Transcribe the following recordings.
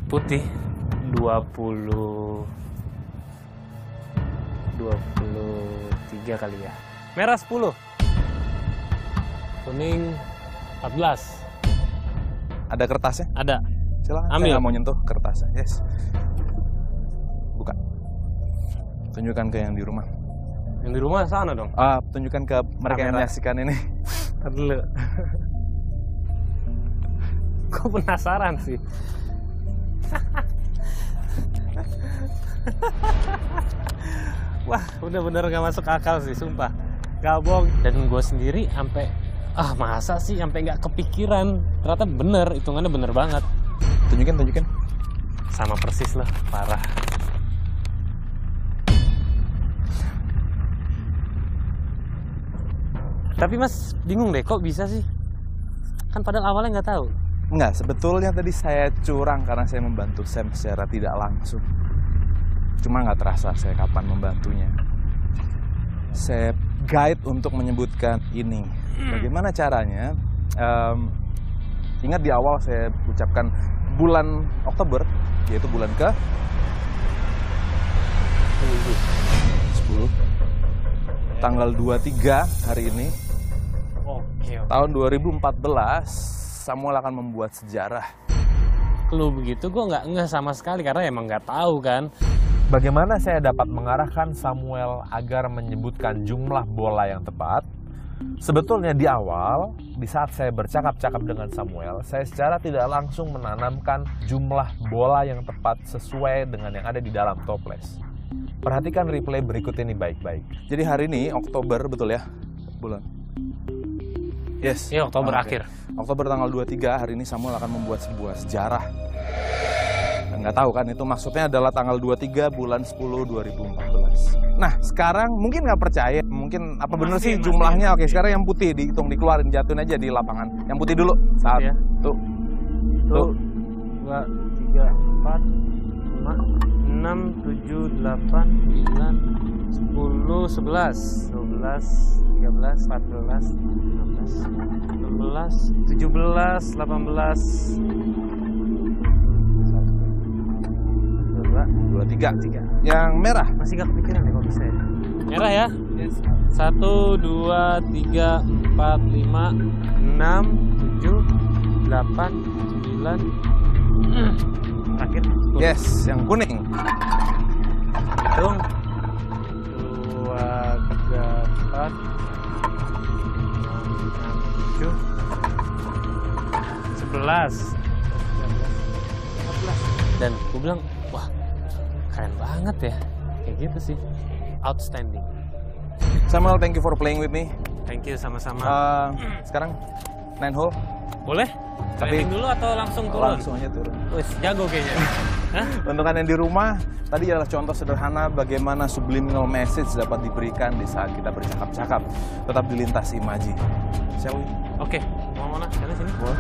Putih 23 kali ya. Merah 10. Kuning 14. Ada kertasnya? Ada. Silakan. Ambil. Saya nggak mau nyentuh kertasnya. Yes. Buka. Tunjukkan ke yang di rumah. Yang di rumah sana dong. Tunjukkan ke mereka yang Kamera. menyaksikan ini. Ntar dulu. Kok penasaran sih? Wah, bener-bener gak masuk akal sih, sumpah. Gak bohong. Dan gue sendiri sampai masa sih sampai nggak kepikiran. Ternyata bener, hitungannya bener banget. Tunjukin. Sama persis lah, parah. Tapi Mas bingung deh, kok bisa sih? Kan padahal awalnya nggak tahu. Enggak, sebetulnya tadi saya curang karena saya membantu Sam secara tidak langsung. Cuma nggak terasa saya kapan membantunya. Saya guide untuk menyebutkan ini. Bagaimana caranya? Ingat di awal saya ucapkan bulan Oktober, yaitu bulan ke 10. Tanggal 23 hari ini. Oke. Tahun 2014, Samuel akan membuat sejarah. Kalau begitu gue nggak ngeh sama sekali karena emang nggak tahu kan. Bagaimana saya dapat mengarahkan Samuel agar menyebutkan jumlah bola yang tepat? Sebetulnya di awal, di saat saya bercakap-cakap dengan Samuel, saya secara tidak langsung menanamkan jumlah bola yang tepat sesuai dengan yang ada di dalam toples. Perhatikan replay berikut ini baik-baik. Jadi hari ini Oktober, betul ya? Bulan. Yes. Iya, Oktober Oke. akhir. Oktober tanggal 23 hari ini Samuel akan membuat sebuah sejarah. Dan nggak tahu kan itu maksudnya adalah tanggal 23 bulan 10 2014. Nah sekarang mungkin nggak percaya, mungkin apa bener sih jumlahnya? Oke, sekarang yang putih dihitung, dikeluarin, jatuhin aja di lapangan. Yang putih dulu. Saat. Ya. Tuh. 2, 3, 4, 5, 6, 7, 8, 9, 10, 11, 12, 13, 14, 15, 16, 17, 18, 23. Yang merah. Masih gak kepikiran ya kok bisa ya? Merah ya? Yes. 1, 2, 3, 4, 5, 6, 7, 8, 9, terakhir. Yes, yang kuning. Hitung. 2, 3, 4, 5, 6, 7, 11, 14. Dan gue bilang, wah keren banget ya. Kayak gitu sih. Outstanding. Samuel, thank you for playing with me. Thank you sama-sama. Sekarang 9 hole. Boleh? Tapi- Training dulu atau langsung turun? Langsung aja turun. Wih, jago kayaknya. Hah? Untuk Anda yang di rumah, tadi adalah contoh sederhana bagaimana subliminal message dapat diberikan di saat kita bercakap-cakap. Tetap dilintas imaji. Shall we? Oke, mau mana? Sana sini. Boleh.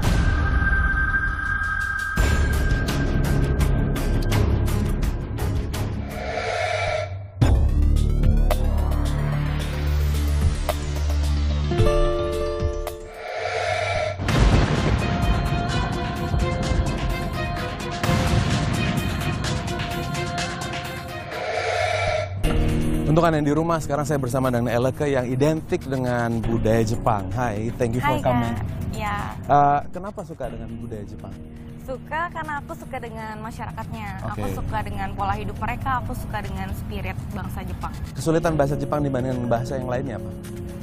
Untuk Anda yang di rumah, sekarang saya bersama dengan Eleke yang identik dengan budaya Jepang. Hai, thank you for Hai coming. Kak, ya Kenapa suka dengan budaya Jepang? suka karena aku suka dengan masyarakatnya, Oke. aku suka dengan pola hidup mereka, aku suka dengan spirit bangsa Jepang. Kesulitan bahasa Jepang dibandingkan bahasa yang lainnya apa?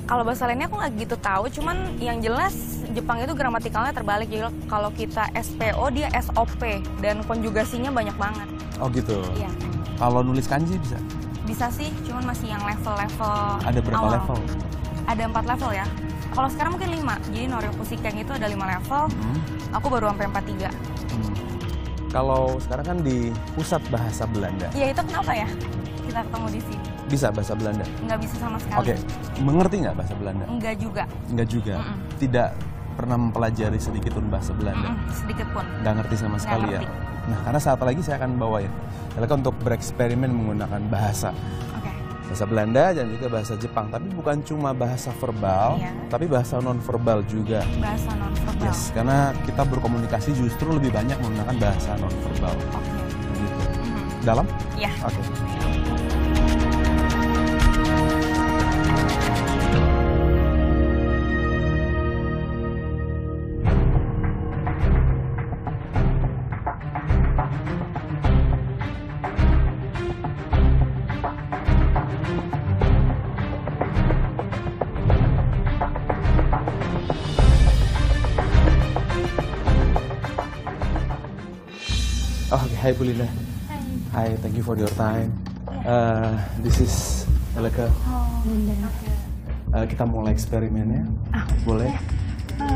Kalau bahasa lainnya aku nggak gitu tahu, cuman yang jelas Jepang itu gramatikalnya terbalik. Jadi kalau kita SPO dia SOP dan konjugasinya banyak banget. Oh gitu. Iya, Kalau nulis kanji bisa? bisa sih, cuman masih yang level-level Ada berapa awal. level? Ada 4 level ya. Kalau sekarang mungkin 5. Jadi Noryoku Shiken itu ada 5 level. Aku baru sampai 43. Kalau sekarang kan di pusat bahasa Belanda, Ya itu kenapa ya? Kita ketemu di sini. bisa bahasa Belanda? Nggak bisa sama sekali. Oke, mengerti nggak bahasa Belanda? Enggak juga. Enggak juga. Mm-mm. Tidak pernah mempelajari sedikit pun bahasa Belanda. Sedikit pun. Nggak ngerti sama sekali ya. ngerti. Nah, karena saat lagi saya akan bawain Eleke untuk bereksperimen menggunakan bahasa. Oke. Bahasa Belanda dan juga bahasa Jepang, tapi bukan cuma bahasa verbal, Iya. tapi bahasa non-verbal juga. Bahasa non-verbal. Yes, karena kita berkomunikasi justru lebih banyak menggunakan bahasa non-verbal. Oke. Begitu. Mhm. Dalam? Iya. Oke. Okay, hi Bu Linda. Hi, thank you for your time. This is Eleka. Kita mulai eksperimennya. Boleh?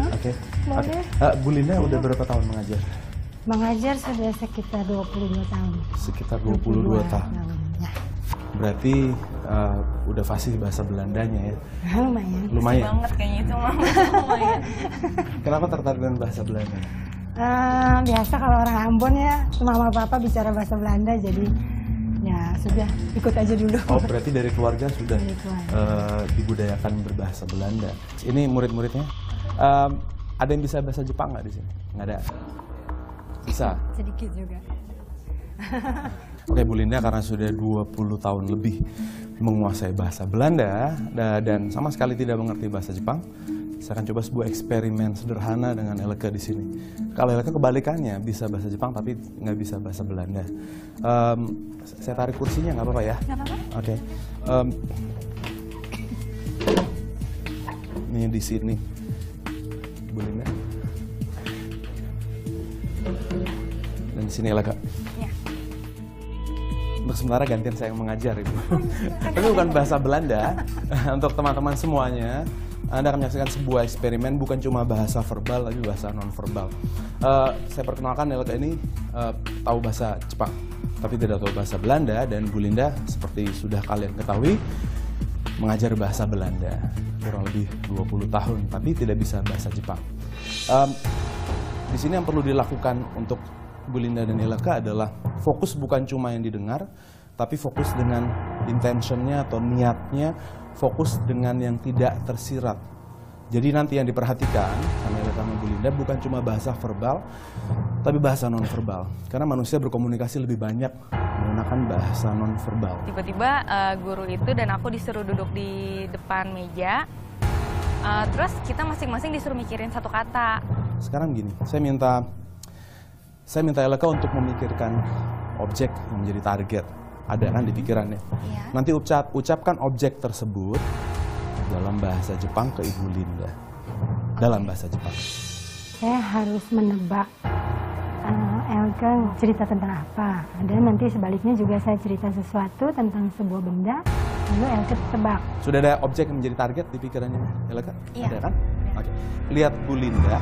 Oke. boleh. Bu Linda udah berapa tahun mengajar? Mengajar sudah sekitar 22 tahun. Sekitar 22 tahun. Ya. Berarti udah fasih bahasa Belandanya ya? Lumayan. Lumayan. Banget kayaknya itu mah. Lumayan. Kenapa tertarik dengan bahasa Belanda? Biasa kalau orang Ambon ya, mama papa bicara bahasa Belanda, jadi ya sudah ikut aja dulu. Oh, berarti dari keluarga sudah Dari keluarga. dibudayakan berbahasa Belanda. Ini murid-muridnya. Ada yang bisa bahasa Jepang nggak di sini? Nggak ada. Bisa. Sedikit juga. Oke, Bu Linda karena sudah 20 tahun lebih menguasai bahasa Belanda dan sama sekali tidak mengerti bahasa Jepang, saya akan coba sebuah eksperimen sederhana dengan Eleka di sini. Kalau Eleka kebalikannya, bisa bahasa Jepang tapi nggak bisa bahasa Belanda. Saya tarik kursinya, nggak apa-apa ya? Nggak apa-apa. Oke. Ini di sini, Bu Linda. Dan di sini Eleka. Iya. Untuk sementara gantian saya yang mengajar, Ibu. Tapi bukan bahasa Belanda. Untuk teman-teman semuanya, Anda akan menyaksikan sebuah eksperimen bukan cuma bahasa verbal, tapi bahasa non-verbal. Saya perkenalkan Eleka ini tahu bahasa Jepang, tapi tidak tahu bahasa Belanda. Dan Bu Linda, seperti sudah kalian ketahui, mengajar bahasa Belanda kurang lebih 20 tahun, tapi tidak bisa bahasa Jepang. Di sini yang perlu dilakukan untuk Bu Linda dan Eleka adalah fokus bukan cuma yang didengar, tapi fokus dengan intentionnya atau niatnya, fokus dengan yang tidak tersirat. Jadi nanti yang diperhatikan sama Eleka dan Bu Linda bukan cuma bahasa verbal, tapi bahasa non-verbal. Karena manusia berkomunikasi lebih banyak menggunakan bahasa non-verbal. Tiba-tiba guru itu dan aku disuruh duduk di depan meja. Terus kita masing-masing disuruh mikirin satu kata. Sekarang gini, saya minta Eleka untuk memikirkan objek yang menjadi target. Ada kan di pikirannya. Iya. Nanti ucapkan objek tersebut dalam bahasa Jepang ke Ibu Linda. Dalam bahasa Jepang. Saya harus menebak Elke cerita tentang apa. Dan nanti sebaliknya juga saya cerita sesuatu tentang sebuah benda, lalu Elke tebak. Sudah ada objek yang menjadi target di pikirannya Eleka? Iya. Ada kan? Oke. Lihat Bu Linda.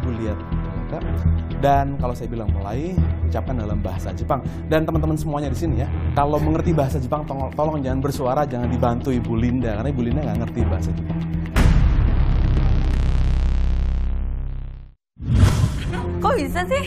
Ibu lihat Eleka. Dan kalau saya bilang mulai, ucapkan dalam bahasa Jepang. Dan teman-teman semuanya di sini ya, kalau mengerti bahasa Jepang, tolong jangan bersuara, jangan dibantu Ibu Linda, karena Ibu Linda nggak ngerti bahasa Jepang. Kok bisa sih?